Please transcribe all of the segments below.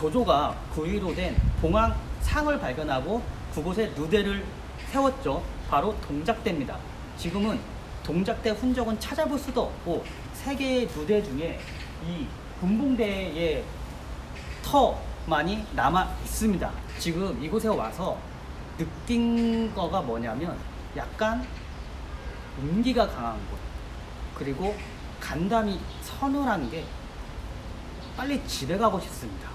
조조가 그 위로 된 봉황 상을 발견하고 그곳에 누대를 세웠죠. 바로 동작대입니다. 지금은 동작대 흔적은 찾아볼 수도 없고 세 개의 누대 중에 이 군봉대의 터만이 남아 있습니다. 지금 이곳에 와서 느낀 거가 뭐냐면 약간 온기가 강한 곳, 그리고 간담이 서늘한 게 빨리 집에 가고 싶습니다.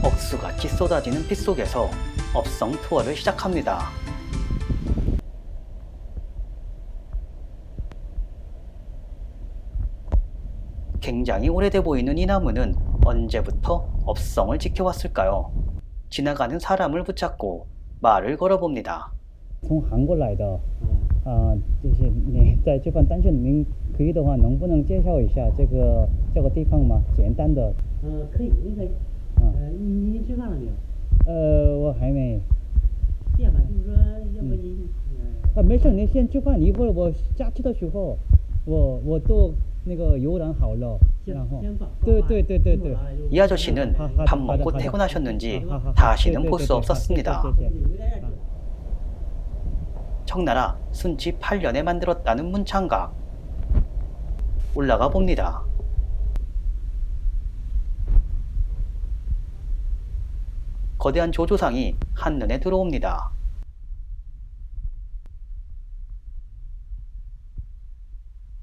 억수같이 쏟아지는 빛 속에서 업성 투어를 시작합니다. 굉장히 오래돼 보이는 이 나무는 언제부터 업성을 지켜왔을까요? 지나가는 사람을 붙잡고 말을 걸어봅니다. 从韩国来的，就是你在这块但是您可以的话，能不能介绍一下这个地方吗？简单的。可以，您可以。您吃饭了没有？我还没。这样吧，就是说，要不您，没事，您先吃饭，一会儿我下去的时候，我坐那个游览好了，然后。对。 이 아저씨는 밥 먹고 퇴근하셨는지 다시는 볼 수 없었습니다. 청나라 순치 8년에 만들었다는 문창각. 올라가 봅니다. 거대한 조조상이 한눈에 들어옵니다.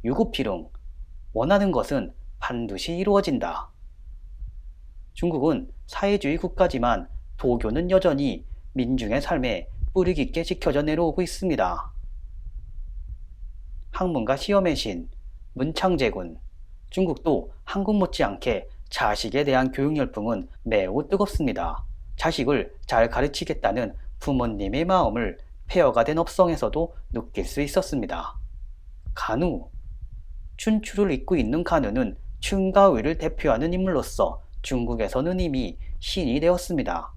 유구피룽, 원하는 것은 반드시 이루어진다. 중국은 사회주의 국가지만 도교는 여전히 민중의 삶에 뿌리 깊게 지켜져 내려오고 있습니다. 학문가 시험의 신, 문창제군. 중국도 한국 못지않게 자식에 대한 교육 열풍은 매우 뜨겁습니다. 자식을 잘 가르치겠다는 부모님의 마음을 폐허가 된 업성에서도 느낄 수 있었습니다. 간우. 춘추를 잇고 있는 간우는 춘가위를 대표하는 인물로서 중국에서는 이미 신이 되었습니다.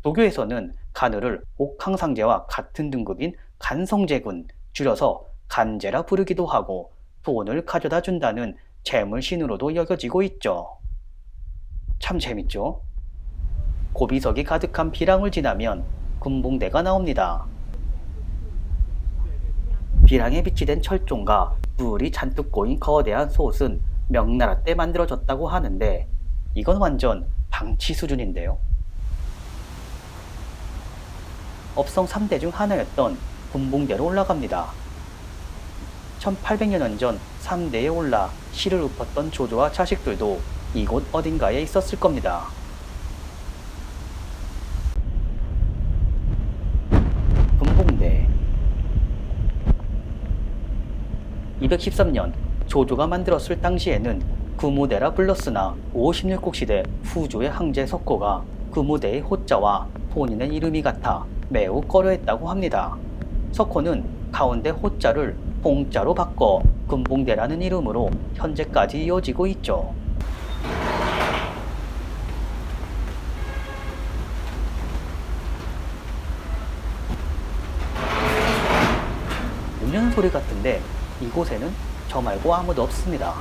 도교에서는 간우를 옥황상제와 같은 등급인 간성제군, 줄여서 간제라 부르기도 하고 돈을 가져다 준다는 재물신으로도 여겨지고 있죠. 참 재밌죠? 고비석이 가득한 비랑을 지나면 군봉대가 나옵니다. 비랑에 비치된 철종과 물이 잔뜩 고인 거대한 솥은 명나라 때 만들어졌다고 하는데 이건 완전 방치 수준인데요. 업성 3대 중 하나였던 군봉대로 올라갑니다. 1800여 년 전 3대에 올라 실을 읊었던 조조와 자식들도 이곳 어딘가에 있었을 겁니다. 군봉대. 213년 조조가 만들었을 당시에는 구무대라 불렀으나 56국 시대 후조의 황제 석호가 구무대의 호자와 본인의 이름이 같아 매우 꺼려했다고 합니다. 석호는 가운데 호자를 봉자로 바꿔 군봉대라는 이름으로 현재까지 이어지고 있죠. 울리는 소리 같은데 이곳에는 저 말고 아무도 없습니다.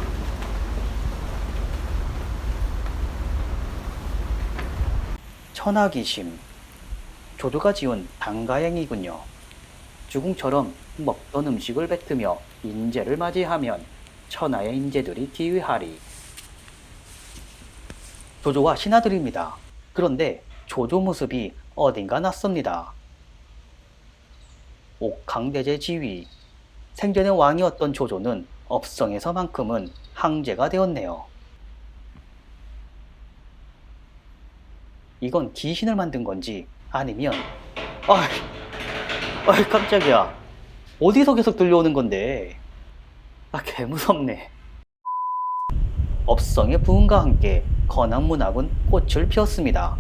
천하기심. 조조가 지은 단가행이군요. 주궁처럼 먹던 음식을 뱉으며 인재를 맞이하면 천하의 인재들이 기회하리. 조조와 신하들입니다. 그런데 조조 모습이 어딘가 낯섭니다. 옥황대제 지위. 생전의 왕이었던 조조는 업성에서만큼은 황제가 되었네요. 이건 귀신을 만든 건지 아니면 깜짝이야. 어디서 계속 들려오는 건데. 개무섭네. 업성의 부흥과 함께 건한문학은 꽃을 피웠습니다.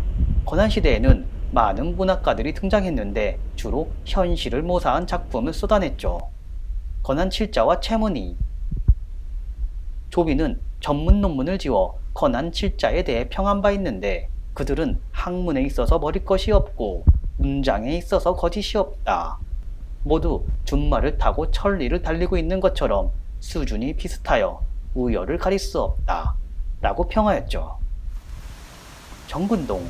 건한시대에는 많은 문학가들이 등장했는데 주로 현실을 모사한 작품을 쏟아냈죠. 건한칠자와 채문이. 조비는 전문 논문을 지어 건한칠자에 대해 평한 바 있는데 그들은 학문에 있어서 머리것이 없고 문장에 있어서 거짓이 없다. 모두 준말을 타고 천리를 달리고 있는 것처럼 수준이 비슷하여 우열을 가릴 수 없다 라고 평하였죠. 정군동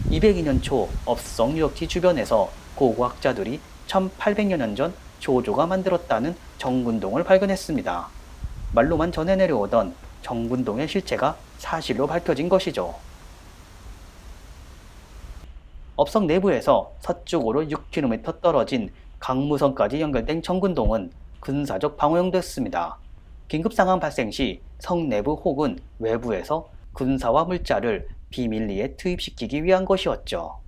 202년 초 업성 유역지 주변에서 고고학자들이 1800여 년 전 조조가 만들었다는 정군동을 발견했습니다. 말로만 전해 내려오던 정군동의 실체가 사실로 밝혀진 것이죠. 업성 내부에서 서쪽으로 6km 떨어진 강무성까지 연결된 정군동은 군사적 방어용도였습니다. 긴급상황 발생 시 성 내부 혹은 외부에서 군사와 물자를 비밀리에 투입시키기 위한 것이었죠.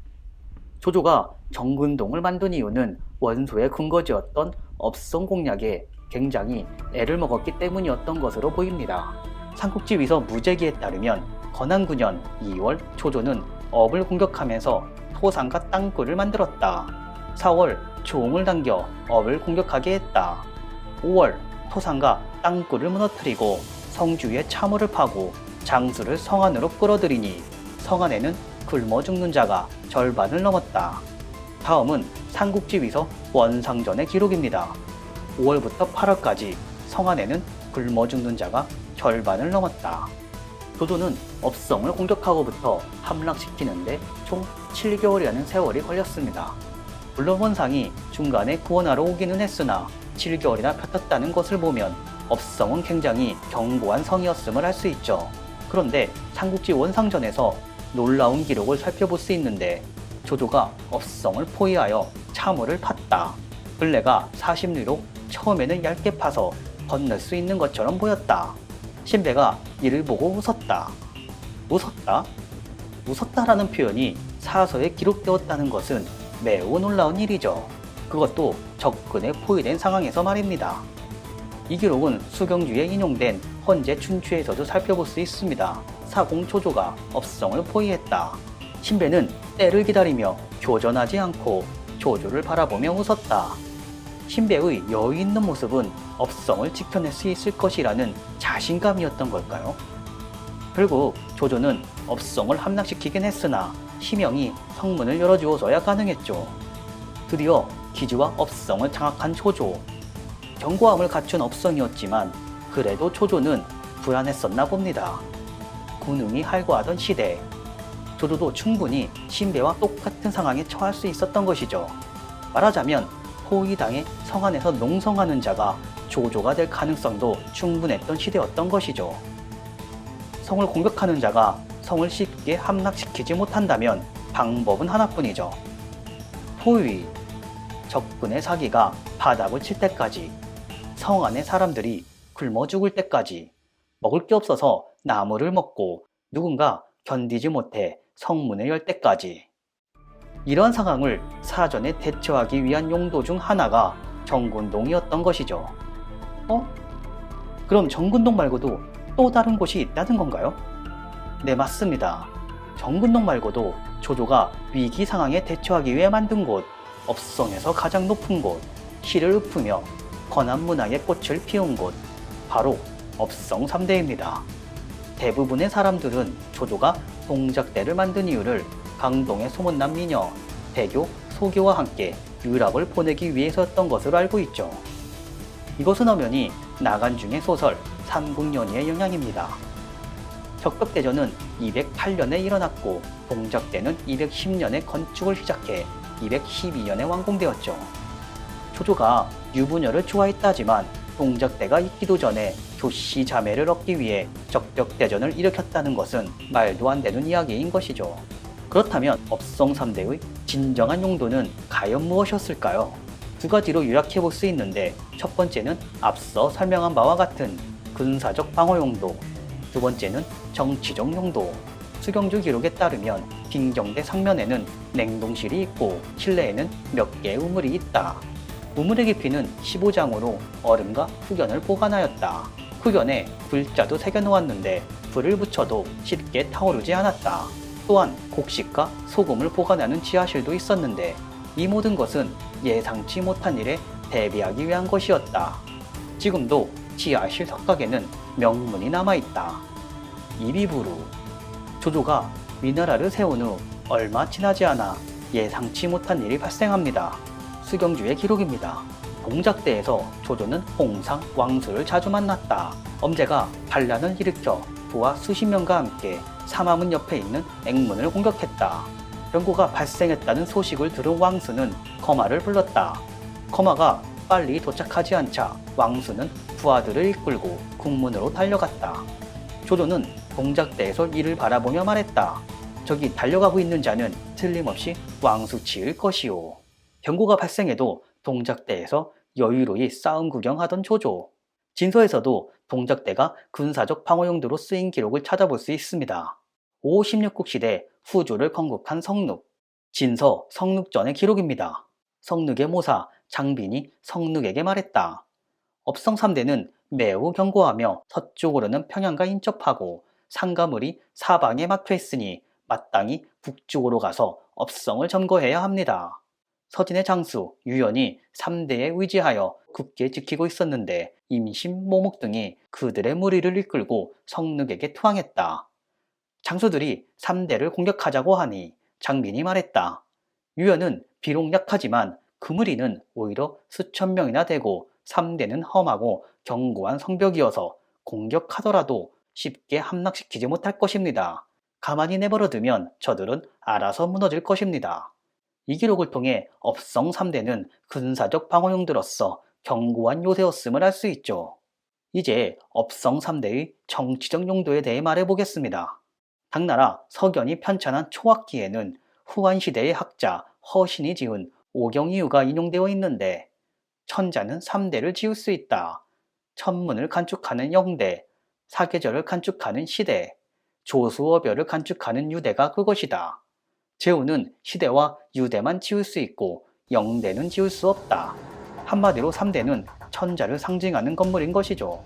조조가 정군동을 만든 이유는 원소의 근거지였던 업성 공략에 굉장히 애를 먹었기 때문이었던 것으로 보입니다. 삼국지 위서 무제기에 따르면 건안 9년 2월 조조는 업을 공격하면서 토상과 땅굴을 만들었다. 4월 조홍을 당겨 업을 공격하게 했다. 5월 토상과 땅굴을 무너뜨리고 성주에 참호를 파고 장수를 성 안으로 끌어들이니 성 안에는 굶어 죽는 자가 절반을 넘었다. 다음은 삼국지 위서 원상전의 기록입니다. 5월부터 8월까지 성 안에는 굶어 죽는 자가 절반을 넘었다. 조조는 업성을 공격하고부터 함락시키는데 총 7개월이라는 세월이 걸렸습니다. 물론 원상이 중간에 구원하러 오기는 했으나 7개월이나 버텼다는 것을 보면 업성은 굉장히 견고한 성이었음을 알 수 있죠. 그런데 삼국지 원상전에서 놀라운 기록을 살펴볼 수 있는데 조조가 업성을 포위하여 참호를 팠다. 벌레가 40리로 처음에는 얇게 파서 건널 수 있는 것처럼 보였다. 신배가 이를 보고 웃었다. 웃었다? 웃었다라는 표현이 사서에 기록되었다는 것은 매우 놀라운 일이죠. 그것도 적군에 포위된 상황에서 말입니다. 이 기록은 수경주에 인용된 헌재 춘추에서도 살펴볼 수 있습니다. 사공 조조가 업성을 포위했다. 신배는 때를 기다리며 교전하지 않고 조조를 바라보며 웃었다. 신배의 여유 있는 모습은 업성을 지켜낼 수 있을 것이라는 자신감이었던 걸까요? 결국 조조는 업성을 함락시키긴 했으나 희명이 성문을 열어주어서야 가능했죠. 드디어 기지와 업성을 장악한 조조. 견고함을 갖춘 업성이었지만 그래도 조조는 불안했었나 봅니다. 군웅이 할거하던 시대, 조조도 충분히 신배와 똑같은 상황에 처할 수 있었던 것이죠. 말하자면 포위당해 성 안에서 농성하는 자가 조조가 될 가능성도 충분했던 시대였던 것이죠. 성을 공격하는 자가 성을 쉽게 함락시키지 못한다면 방법은 하나뿐이죠. 포위. 적군의 사기가 바닥을 칠 때까지, 성 안의 사람들이 굶어 죽을 때까지, 먹을 게 없어서 나무를 먹고 누군가 견디지 못해 성문을 열 때까지. 이러한 상황을 사전에 대처하기 위한 용도 중 하나가 정군동이었던 것이죠. 그럼 정군동 말고도 또 다른 곳이 있다는 건가요? 네, 맞습니다. 정군동 말고도 조조가 위기 상황에 대처하기 위해 만든 곳, 업성에서 가장 높은 곳, 실을 읊으며 건안 문화의 꽃을 피운 곳, 바로 업성 3대입니다. 대부분의 사람들은 조조가 동작대를 만든 이유를 강동의 소문난 미녀, 대교, 소교와 함께 유락을 보내기 위해서였던 것으로 알고 있죠. 이것은 엄연히 나간중의 소설 삼국연의의 영향입니다. 적벽대전은 208년에 일어났고 동작대는 210년에 건축을 시작해 212년에 완공되었죠. 조조가 유부녀를 좋아했다지만 동작대가 있기도 전에 조씨 자매를 얻기 위해 적벽대전을 일으켰다는 것은 말도 안 되는 이야기인 것이죠. 그렇다면 업성 3대의 진정한 용도는 과연 무엇이었을까요? 두 가지로 요약해 볼 수 있는데, 첫 번째는 앞서 설명한 바와 같은 군사적 방어 용도, 두 번째는 정치적 용도. 수경주 기록에 따르면 빙정대 상면에는 냉동실이 있고 실내에는 몇 개의 우물이 있다. 우물의 깊이는 15장으로 얼음과 흑연을 보관하였다. 흑연에 불자도 새겨놓았는데 불을 붙여도 쉽게 타오르지 않았다. 또한 곡식과 소금을 보관하는 지하실도 있었는데 이 모든 것은 예상치 못한 일에 대비하기 위한 것이었다. 지금도 지하실 석각에는 명문이 남아있다. 이비부루. 조조가 위나라를 세운 후 얼마 지나지 않아 예상치 못한 일이 발생합니다. 수경주의 기록입니다. 동작대에서 조조는 홍상, 왕수를 자주 만났다. 엄제가 반란을 일으켜 부하 수십 명과 함께 삼화문 옆에 있는 앵문을 공격했다. 변고가 발생했다는 소식을 들은 왕수는 거마를 불렀다. 거마가 빨리 도착하지 않자 왕수는 부하들을 이끌고 국문으로 달려갔다. 조조는 동작대에서 이를 바라보며 말했다. 저기 달려가고 있는 자는 틀림없이 왕수치일 것이오. 변고가 발생해도 동작대에서 여유로이 싸움 구경하던 조조. 진서에서도 동작대가 군사적 방어용도로 쓰인 기록을 찾아볼 수 있습니다. 5, 16국 시대 후조를 건국한 성눅. 진서 성눅전의 기록입니다. 성눅의 모사 장빈이 성눅에게 말했다. 업성 3대는 매우 견고하며 서쪽으로는 평양과 인접하고 상가물이 사방에 막혀 있으니 마땅히 북쪽으로 가서 업성을 점거해야 합니다. 서진의 장수 유연이 3대에 의지하여 굳게 지키고 있었는데 임심, 모목 등이 그들의 무리를 이끌고 성눅에게 투항했다. 장수들이 3대를 공격하자고 하니 장빈이 말했다. 유연은 비록 약하지만 그 무리는 오히려 수천 명이나 되고 3대는 험하고 견고한 성벽이어서 공격하더라도 쉽게 함락시키지 못할 것입니다. 가만히 내버려두면 저들은 알아서 무너질 것입니다. 이 기록을 통해 업성 3대는 군사적 방어용도로서 견고한 요새였음을 알 수 있죠. 이제 업성 3대의 정치적 용도에 대해 말해보겠습니다. 당나라 석연이 편찬한 초학기에는 후한시대의 학자 허신이 지은 오경이유가 인용되어 있는데 천자는 3대를 지을 수 있다. 천문을 간축하는 영대, 사계절을 간축하는 시대, 조수어별을 간축하는 유대가 그것이다. 제후는 시대와 유대만 지을 수 있고 영대는 지을 수 없다. 한마디로 3대는 천자를 상징하는 건물인 것이죠.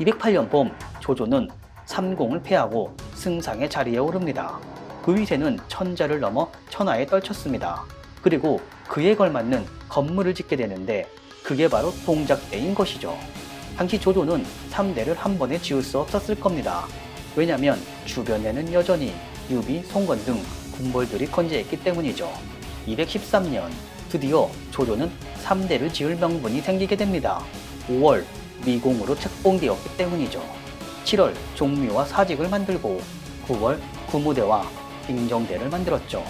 208년 봄 조조는 삼공을 패하고 승상의 자리에 오릅니다. 그 위세는 천자를 넘어 천하에 떨쳤습니다. 그리고 그에 걸맞는 건물을 짓게 되는데 그게 바로 동작대인 것이죠. 당시 조조는 3대를 한 번에 지을 수 없었을 겁니다. 왜냐하면 주변에는 여전히 유비, 송건 등 군벌들이 건재했기 때문이죠. 213년 드디어 조조는 3대를 지을 명분이 생기게 됩니다. 5월 미공으로 책봉되었기 때문이죠. 7월 종묘와 사직을 만들고 9월 구무대와 빙정대를 만들었죠.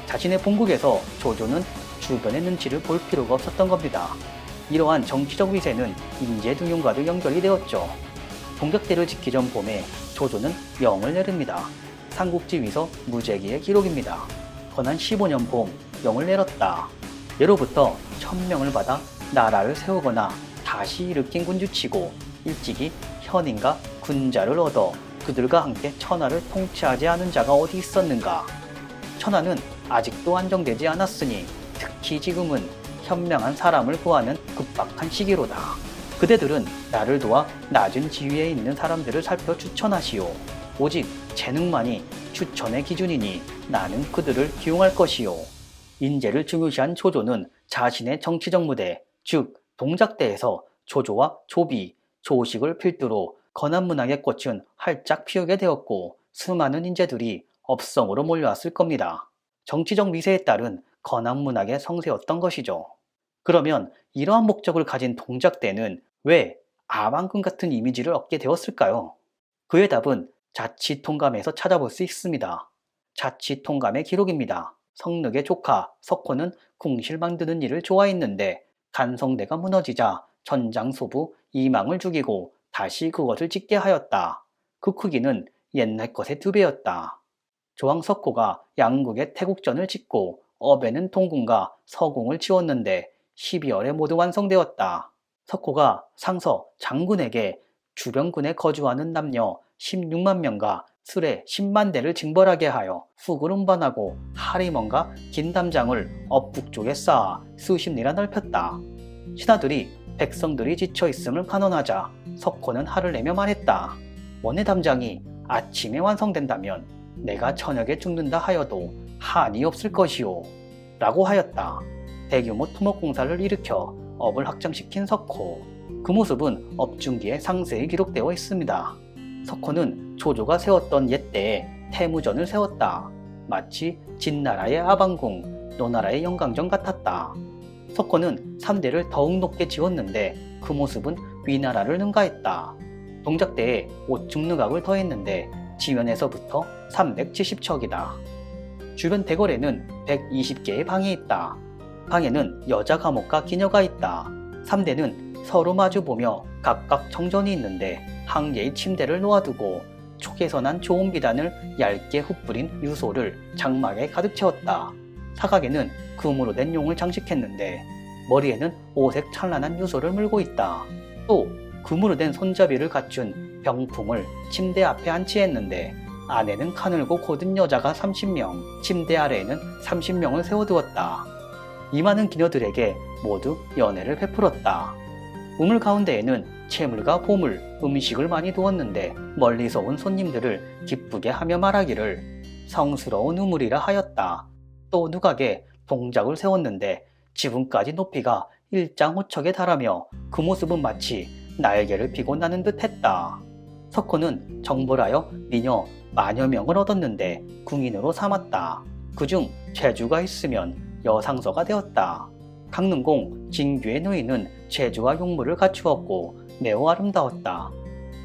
자신의 본국에서 조조는 주변의 눈치를 볼 필요가 없었던 겁니다. 이러한 정치적 위세는 인재등용과도 연결이 되었죠. 동작대를 짓기 전 봄에 조조는 영을 내립니다. 삼국지 위서 무제기의 기록입니다. 건한 15년 봄 영을 내렸다. 예로부터 천명을 받아 나라를 세우거나 다시 일으킨 군주치고 일찍이 현인과 군자를 얻어 그들과 함께 천하를 통치하지 않은 자가 어디 있었는가. 천하는 아직도 안정되지 않았으니 특히 지금은 현명한 사람을 구하는 급박한 시기로다. 그대들은 나를 도와 낮은 지위에 있는 사람들을 살펴 추천하시오. 오직 재능만이 추천의 기준이니 나는 그들을 기용할 것이오. 인재를 중요시한 조조는 자신의 정치적 무대, 즉 동작대에서 조조와 조비, 조식을 필두로 건한문학의 꽃은 활짝 피우게 되었고 수많은 인재들이 업성으로 몰려왔을 겁니다. 정치적 미세에 따른 건한문학의 성세였던 것이죠. 그러면 이러한 목적을 가진 동작대는 왜 아방궁 같은 이미지를 얻게 되었을까요? 그의 답은 자치통감에서 찾아볼 수 있습니다. 자치통감의 기록입니다. 성늑의 조카 석호는 궁실 만드는 일을 좋아했는데 간성대가 무너지자 전장소부 이망을 죽이고 다시 그것을 짓게 하였다. 그 크기는 옛날 것의 2배였다. 조왕 석호가 양국의 태국전을 짓고 업에는 동궁과 서궁을 지었는데 12월에 모두 완성되었다. 석호가 상서 장군에게 주변군에 거주하는 남녀 16만 명과 술에 10만 대를 징벌하게 하여 훅을 운반하고 하리먼과 긴 담장을 업북쪽에 쌓아 수십 리나 넓혔다. 신하들이 백성들이 지쳐 있음을 간언하자 석호는 화를 내며 말했다. 원의 담장이 아침에 완성된다면 내가 저녁에 죽는다 하여도 한이 없을 것이오 라고 하였다. 대규모 토목공사를 일으켜 업을 확장시킨 석호. 그 모습은 업중기에 상세히 기록되어 있습니다. 석호는 조조가 세웠던 옛때에 태무전을 세웠다. 마치 진나라의 아방궁, 노나라의 영광전 같았다. 석호는 3대를 더욱 높게 지었는데 그 모습은 위나라를 능가했다. 동작대에 5층 누각을 더했는데 지면에서부터 370척이다. 주변 대궐에는 120개의 방이 있다. 방에는 여자 감옥과 기녀가 있다. 3대는 서로 마주보며 각각 정전이 있는데 한 개의 침대를 놓아두고 촉에서 난 좋은 비단을 얇게 흩뿌린 유소를 장막에 가득 채웠다. 사각에는 금으로 된 용을 장식했는데 머리에는 오색 찬란한 유소를 물고 있다. 또 금으로 된 손잡이를 갖춘 병풍을 침대 앞에 안치했는데 안에는 가늘고 고든 여자가 30명, 침대 아래에는 30명을 세워두었다. 이 많은 기녀들에게 모두 연애를 베풀었다. 우물 가운데에는 채물과 보물, 음식을 많이 두었는데 멀리서 온 손님들을 기쁘게 하며 말하기를 성스러운 우물이라 하였다. 또 누각에 동작을 세웠는데 지붕까지 높이가 1.5척에 달하며 그 모습은 마치 날개를 피고 나는 듯 했다. 석호는 정벌하여 미녀 만여 명을 얻었는데 궁인으로 삼았다. 그중 제주가 있으면 여상서가 되었다. 강릉공 진규의 누이는 제주와 용모를 갖추었고 매우 아름다웠다.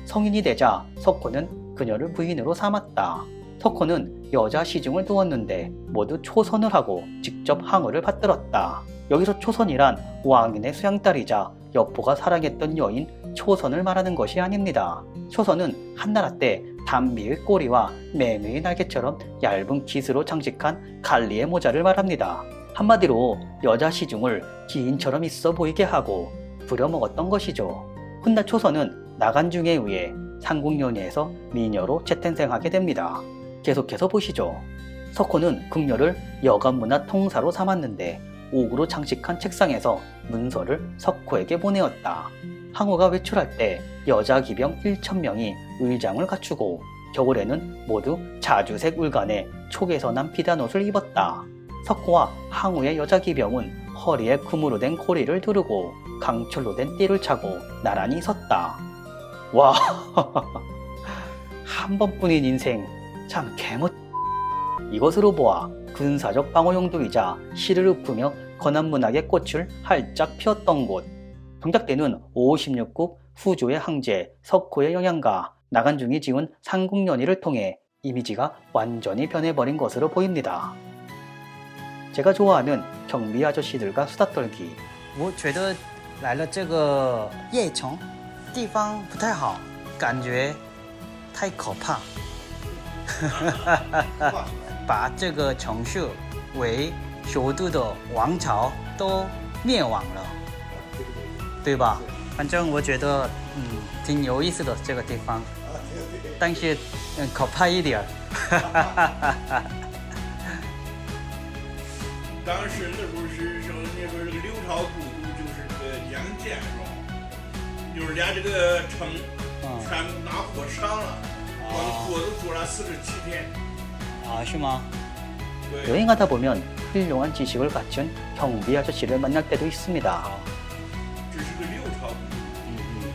성인이 되자 석호는 그녀를 부인으로 삼았다. 석호는 여자 시중을 두었는데 모두 초선을 하고 직접 항우를 받들었다. 여기서 초선이란 왕인의 수양딸이자 여포가 사랑했던 여인 초선을 말하는 것이 아닙니다. 초선은 한나라 때 담비의 꼬리와 매미의 날개처럼 얇은 깃으로 장식한 갈리의 모자를 말합니다. 한마디로 여자 시중을 기인처럼 있어 보이게 하고 부려먹었던 것이죠. 훗날 초선은 나간중에 의해 상국연의에서 미녀로 재탄생하게 됩니다. 계속해서 보시죠. 석호는 궁녀를 여간문화 통사로 삼았는데 옥으로 장식한 책상에서 문서를 석호에게 보내었다. 항우가 외출할 때 여자 기병 1,000명이 의장을 갖추고 겨울에는 모두 자주색 울간에 촉에서 난 비단옷을 입었다. 석호와 항우의 여자 기병은 허리에 금으로 된 고리를 두르고 강철로 된 띠를 차고 나란히 섰다. 와, 한 번뿐인 인생 참 개멋. 이것으로 보아 군사적 방어 용도이자 시를 읊으며 건한문학의 꽃을 활짝 피웠던 곳. 동작대는 56국 후조의 황제 석호의 영향과 나간중이 지은 상국연의를 통해 이미지가 완전히 변해버린 것으로 보입니다. 제가 좋아하는 경비 아저씨들과 수다 떨기. 我觉得来了这个邺城地方不太好，感觉太可怕。把这个城市为首都的王朝都灭亡了，对吧？反正我觉得挺有意思的这个地方，但是可怕一点。当时那时候是说，你说这个刘朝都督就是这个杨坚是吧？就是连这个城全拿火烧了，光做都做了47天。 啊，是吗？ 对， 여행하다 보면 훌륭한 지식을 갖춘 경비 아저씨를 만날 때도 있습니다. 这是个刘朝都督，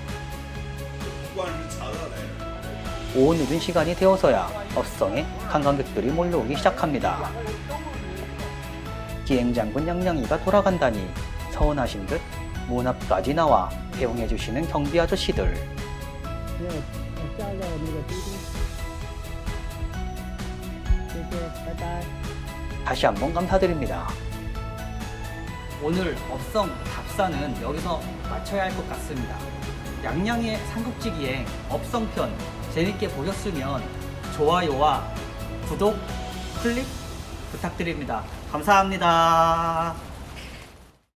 不光是查到来的。 오후 늦은 시간이 되어서야 업성에 관광객들이 몰려오기 시작합니다. 기행장군 양양이가 돌아간다니 서운하신 듯 문 앞까지 나와 배웅해주시는 경비 아저씨들. 没有加了那个滴滴。谢谢，拜拜。 다시 한번 감사드립니다. 오늘 업성 답사는 여기서 마쳐야 할 것 같습니다. 양양의 삼국지 기행 업성편 재밌게 보셨으면 좋아요와 구독, 클릭 부탁드립니다. 감사합니다.